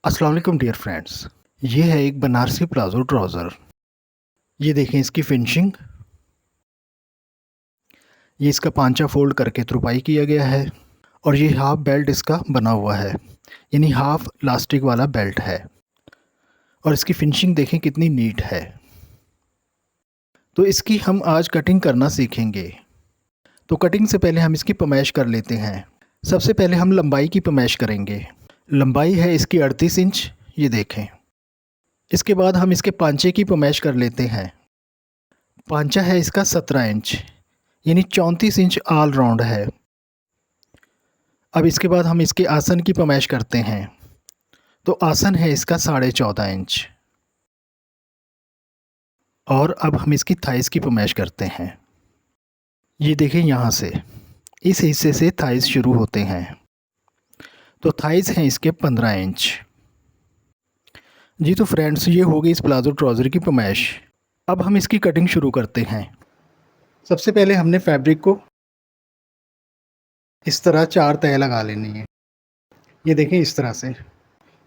अस्सलाम वालेकुम dear friends. ये है एक बनारसी प्लाज़ो ट्राउज़र। ये देखें इसकी फिनिशिंग। ये इसका पांचा फ़ोल्ड करके तुरपाई किया गया है और ये हाफ़ बेल्ट इसका बना हुआ है, यानी हाफ़ लास्टिक वाला बेल्ट है। और इसकी फिनिशिंग देखें कितनी नीट है। तो इसकी हम आज कटिंग करना सीखेंगे। तो कटिंग से पहले हम इसकी पमैश कर लेते हैं। सबसे पहले हम लंबाई की पमैश करेंगे। लंबाई है इसकी 38 इंच, ये देखें। इसके बाद हम इसके पांचे की पमैश कर लेते हैं। पांचा है इसका 17 इंच, यानी 34 इंच ऑल राउंड है। अब इसके बाद हम इसके आसन की पमैश करते हैं। तो आसन है इसका 14.5 इंच। और अब हम इसकी थाइस की पमैश करते हैं। ये देखें, यहाँ से इस हिस्से से थाइस शुरू होते हैं। तो थाइस हैं इसके 15 इंच। जी तो फ्रेंड्स, ये हो गई इस प्लाज़ो ट्राउज़र की पमैश। अब हम इसकी कटिंग शुरू करते हैं। सबसे पहले हमने फैब्रिक को इस तरह 4 तह लगा लेनी है। ये देखें, इस तरह से।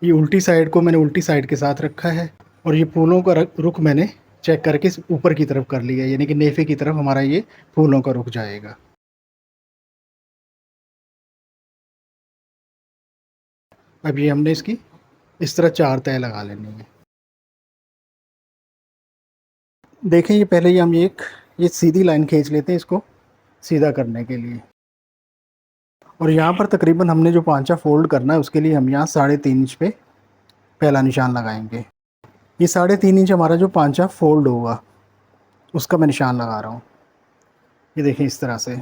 ये उल्टी साइड को मैंने उल्टी साइड के साथ रखा है और ये फूलों का रुख मैंने चेक करके ऊपर की तरफ कर लिया, यानी कि नेफे की तरफ हमारा ये फूलों का रुख जाएगा। अब ये हमने इसकी इस तरह 4 तह लगा लेनी है। देखें, ये पहले ही हम ये सीधी लाइन खींच लेते हैं इसको सीधा करने के लिए। और यहाँ पर तकरीबन हमने जो पांचा फोल्ड करना है उसके लिए हम यहाँ 3.5 इंच पे पहला निशान लगाएंगे। ये 3.5 इंच हमारा जो पांचा फोल्ड होगा उसका मैं निशान लगा रहा हूँ। ये देखें, इस तरह से।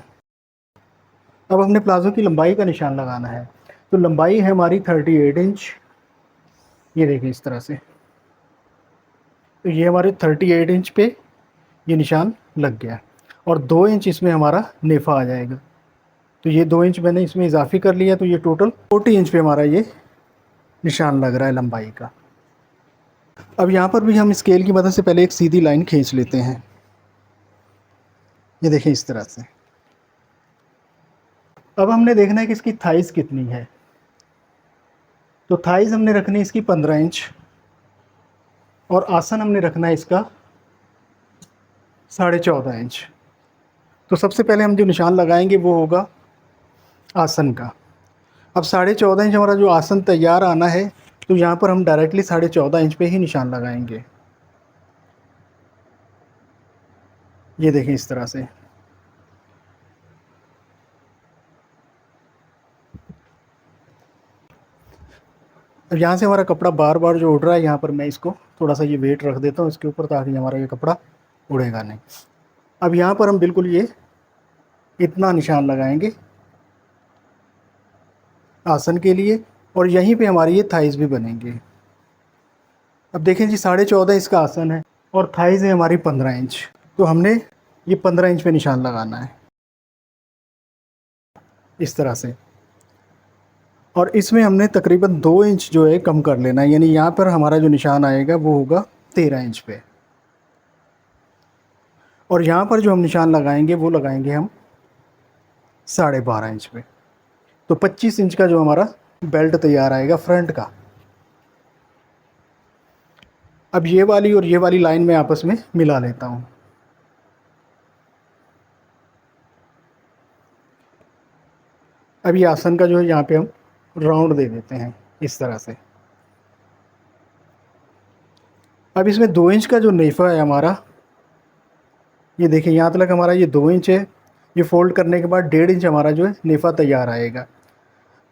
अब हमने प्लाज़ो की लंबाई का निशान लगाना है। तो लंबाई है हमारी 38 इंच। ये देखें, इस तरह से। तो ये हमारे 38 इंच पे ये निशान लग गया और 2 इंच इसमें हमारा नेफा आ जाएगा। तो ये 2 इंच मैंने इसमें इजाफी कर लिया, तो ये टोटल 40 इंच पे हमारा ये निशान लग रहा है लंबाई का। अब यहाँ पर भी हम स्केल की मदद से पहले एक सीधी लाइन खींच लेते हैं। ये देखें, इस तरह से। अब हमने देखना है कि इसकी थाइस कितनी है। तो थाइस हमने रखनी है इसकी 15 इंच और आसन हमने रखना है इसका 14.5 इंच। तो सबसे पहले हम जो निशान लगाएंगे वो होगा आसन का। अब 14.5 इंच हमारा जो आसन तैयार आना है, तो यहाँ पर हम डायरेक्टली 14.5 इंच पे ही निशान लगाएंगे। ये देखें, इस तरह से। अब यहाँ से हमारा कपड़ा बार बार जो उड़ रहा है, यहाँ पर मैं इसको थोड़ा सा ये वेट रख देता हूँ इसके ऊपर, ताकि हमारा ये कपड़ा उड़ेगा नहीं। अब यहाँ पर हम बिल्कुल ये इतना निशान लगाएंगे आसन के लिए और यहीं पे हमारी ये थाइस भी बनेंगे। अब देखें जी, 14.5 इसका आसन है और थाइस है हमारी 15 इंच। तो हमने ये 15 इंच पे निशान लगाना है, इस तरह से। और इसमें हमने तकरीबन 2 इंच जो है कम कर लेना है, यानी यहाँ पर हमारा जो निशान आएगा वो होगा 13 इंच पे। और यहाँ पर जो हम निशान लगाएंगे वो लगाएंगे हम 12.5 इंच पे। तो 25 इंच का जो हमारा बेल्ट तैयार आएगा फ्रंट का। अब ये वाली और ये वाली लाइन में आपस में मिला लेता हूँ। अब ये आसन का जो है यहाँ पे हम राउंड दे देते हैं, इस तरह से। अब इसमें 2 इंच का जो नेफा है हमारा, ये देखिए, यहाँ तक हमारा ये 2 इंच है। ये फोल्ड करने के बाद 1.5 इंच हमारा जो है नेफा तैयार आएगा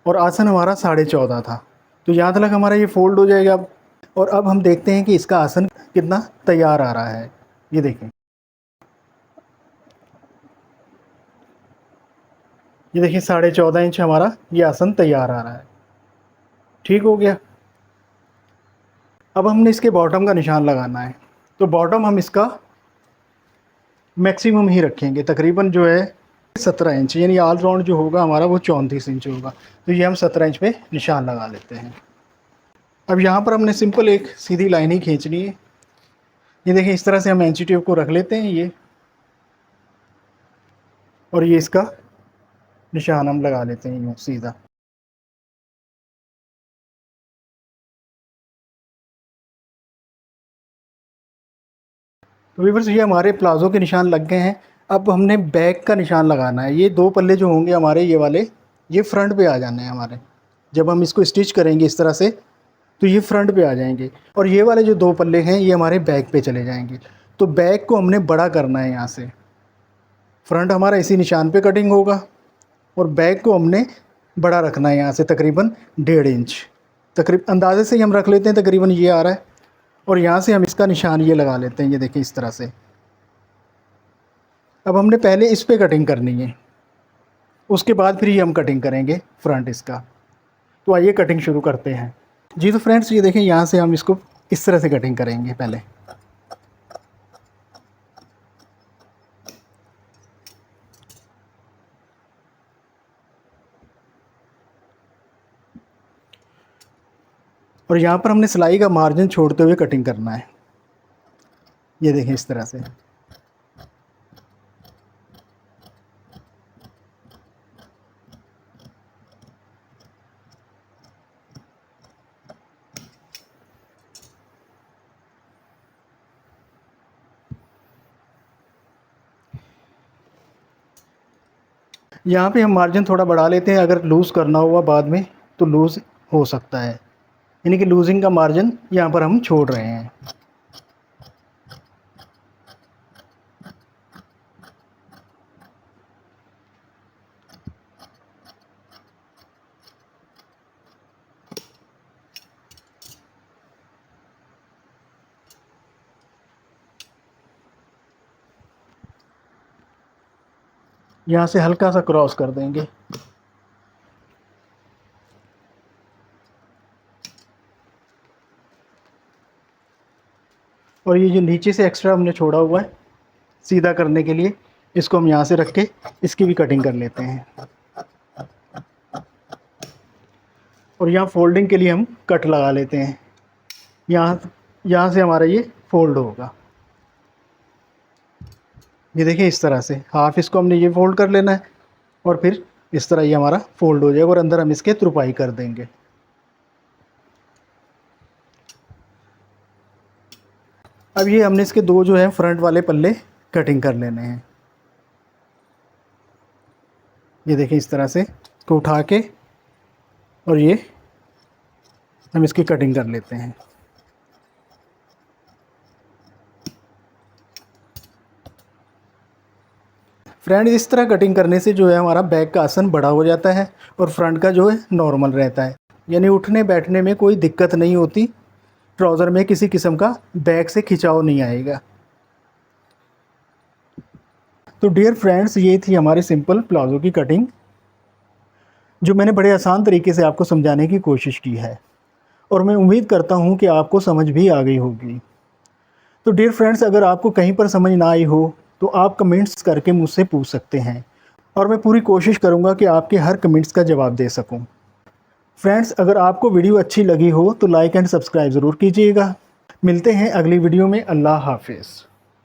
और आसन हमारा 14.5 था। तो यहाँ तक हमारा ये फोल्ड हो जाएगा। और अब हम देखते हैं कि इसका आसन कितना तैयार आ रहा है। ये देखें, ये देखिए, 14.5 इंच हमारा ये आसन तैयार आ रहा है। ठीक हो गया। अब हमने इसके बॉटम का निशान लगाना है। तो बॉटम हम इसका मैक्सिमम ही रखेंगे, तकरीबन जो है 17 इंच, यानी ऑल राउंड जो होगा हमारा वो 34 इंच होगा। तो ये हम 17 इंच पे निशान लगा लेते हैं। अब यहाँ पर हमने सिंपल एक सीधी लाइन ही खींचनी है। ये देखिए, इस तरह से हम एंची टेप को रख लेते हैं ये, और ये इसका निशान हम लगा लेते हैं यूँ सीधा। तो व्यूअर्स ये हमारे प्लाज़ो के निशान लग गए हैं। अब हमने बैक का निशान लगाना है। ये 2 पल्ले जो होंगे हमारे ये वाले, ये फ्रंट पे आ जाने हैं हमारे। जब हम इसको स्टिच करेंगे इस तरह से तो ये फ्रंट पे आ जाएंगे, और ये वाले जो 2 पल्ले हैं ये हमारे बैक पे चले जाएंगे। तो बैक को हमने बड़ा करना है यहाँ से। फ्रंट हमारा इसी निशान पे कटिंग होगा और बैक को हमने बड़ा रखना है यहाँ से तकरीबन 1.5 इंच। अंदाजे से ही हम रख लेते हैं, तकरीबन ये आ रहा है। और यहाँ से हम इसका निशान ये लगा लेते हैं, ये देखिए इस तरह से। अब हमने पहले इस पे कटिंग करनी है, उसके बाद फिर ये हम कटिंग करेंगे फ्रंट इसका। तो आइए कटिंग शुरू करते हैं। जी तो फ्रेंड्स ये देखें, यहाँ से हम इसको इस तरह से कटिंग करेंगे पहले। और यहाँ पर हमने सिलाई का मार्जिन छोड़ते हुए कटिंग करना है, ये देखें इस तरह से। यहाँ पे हम मार्जिन थोड़ा बढ़ा लेते हैं, अगर लूज़ करना हुआ बाद में तो लूज़ हो सकता है, यानी कि लूजिंग का मार्जिन यहाँ पर हम छोड़ रहे हैं। यहाँ से हल्का सा क्रॉस कर देंगे। और ये जो नीचे से एक्स्ट्रा हमने छोड़ा हुआ है सीधा करने के लिए, इसको हम यहाँ से रख के इसकी भी कटिंग कर लेते हैं। और यहाँ फोल्डिंग के लिए हम कट लगा लेते हैं। यहाँ से हमारा ये फोल्ड होगा, ये देखिए इस तरह से। हाफ इसको हमने ये फोल्ड कर लेना है और फिर इस तरह ये हमारा फोल्ड हो जाएगा, और अंदर हम इसके तुरपाई कर देंगे। अब ये हमने इसके 2 जो है फ्रंट वाले पल्ले कटिंग कर लेने हैं। ये देखिए इस तरह से इसको उठा के और ये हम इसकी कटिंग कर लेते हैं। फ्रेंड इस तरह कटिंग करने से जो है हमारा बैक का आसन बड़ा हो जाता है और फ्रंट का जो है नॉर्मल रहता है, यानी उठने बैठने में कोई दिक्कत नहीं होती। ट्राउज़र में किसी किस्म का बैक से खिंचाव नहीं आएगा। तो डियर फ्रेंड्स ये थी हमारी सिंपल प्लाज़ो की कटिंग, जो मैंने बड़े आसान तरीके से आपको समझाने की कोशिश की है, और मैं उम्मीद करता हूँ कि आपको समझ भी आ गई होगी। तो डियर फ्रेंड्स अगर आपको कहीं पर समझ ना आई हो तो आप कमेंट्स करके मुझसे पूछ सकते हैं, और मैं पूरी कोशिश करूँगा कि आपके हर कमेंट्स का जवाब दे सकूँ। फ्रेंड्स अगर आपको वीडियो अच्छी लगी हो तो लाइक एंड सब्सक्राइब ज़रूर कीजिएगा। मिलते हैं अगली वीडियो में। अल्लाह हाफिज़।